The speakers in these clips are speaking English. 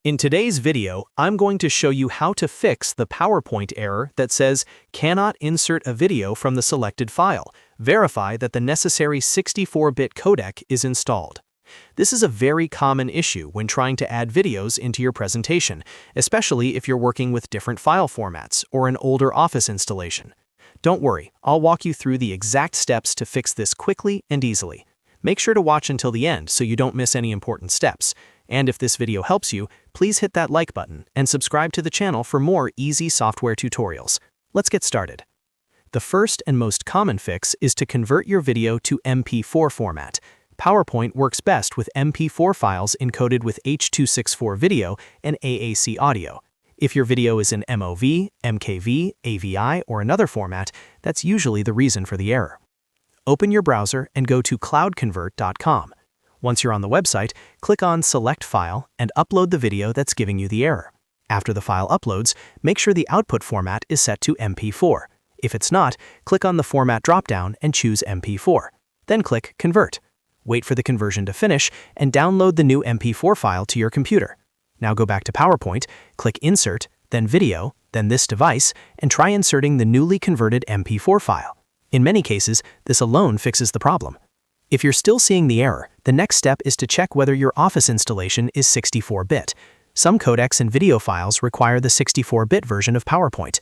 In today's video, I'm going to show you how to fix the PowerPoint error that says cannot insert a video from the selected file. Verify that the necessary 64-bit codec is installed. This is a very common issue when trying to add videos into your presentation, especially if you're working with different file formats or an older Office installation. Don't worry, I'll walk you through the exact steps to fix this quickly and easily. Make sure to watch until the end so you don't miss any important steps. And if this video helps you, please hit that like button and subscribe to the channel for more easy software tutorials. Let's get started. The first and most common fix is to convert your video to MP4 format. PowerPoint works best with MP4 files encoded with H.264 video and AAC audio. If your video is in MOV, MKV, AVI, or another format, that's usually the reason for the error. Open your browser and go to CloudConvert.com. Once you're on the website, click on Select File and upload the video that's giving you the error. After the file uploads, make sure the output format is set to MP4. If it's not, click on the Format dropdown and choose MP4. Then click Convert. Wait for the conversion to finish and download the new MP4 file to your computer. Now go back to PowerPoint, click Insert, then Video, then this device, and try inserting the newly converted MP4 file. In many cases, this alone fixes the problem. If you're still seeing the error, the next step is to check whether your Office installation is 64-bit. Some codecs and video files require the 64-bit version of PowerPoint.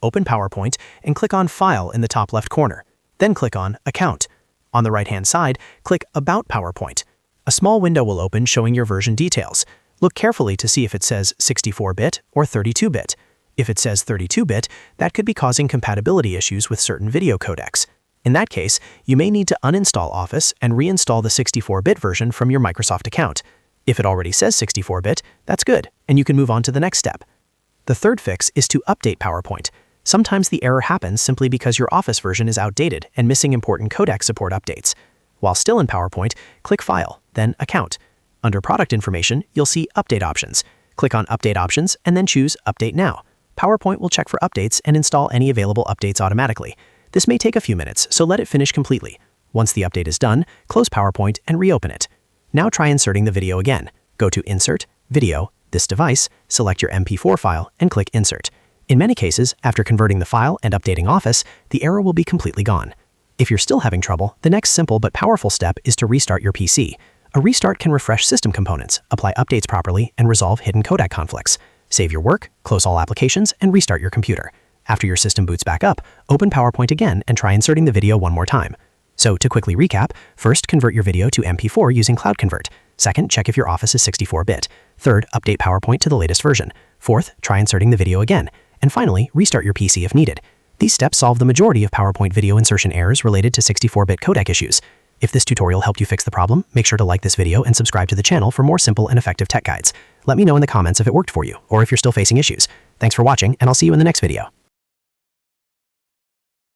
Open PowerPoint and click on File in the top left corner. Then click on Account. On the right-hand side, click About PowerPoint. A small window will open showing your version details. Look carefully to see if it says 64-bit or 32-bit. If it says 32-bit, that could be causing compatibility issues with certain video codecs. In that case, you may need to uninstall Office and reinstall the 64-bit version from your Microsoft account. If it already says 64-bit, that's good, and you can move on to the next step. The third fix is to update PowerPoint. Sometimes the error happens simply because your Office version is outdated and missing important codec support updates. While still in PowerPoint, click File, then Account. Under Product Information, you'll see Update Options. Click on Update Options and then choose Update Now. PowerPoint will check for updates and install any available updates automatically. This may take a few minutes, so let it finish completely. Once the update is done, close PowerPoint and reopen it. Now try inserting the video again. Go to Insert, Video, this device, select your MP4 file, and click Insert. In many cases, after converting the file and updating Office, the error will be completely gone. If you're still having trouble, the next simple but powerful step is to restart your PC. A restart can refresh system components, apply updates properly, and resolve hidden codec conflicts. Save your work, close all applications, and restart your computer. After your system boots back up, open PowerPoint again and try inserting the video one more time. So to quickly recap, first, convert your video to MP4 using CloudConvert. Second, check if your Office is 64-bit. Third, update PowerPoint to the latest version. Fourth, try inserting the video again. And finally, restart your PC if needed. These steps solve the majority of PowerPoint video insertion errors related to 64-bit codec issues. If this tutorial helped you fix the problem, make sure to like this video and subscribe to the channel for more simple and effective tech guides. Let me know in the comments if it worked for you or if you're still facing issues. Thanks for watching, and I'll see you in the next video.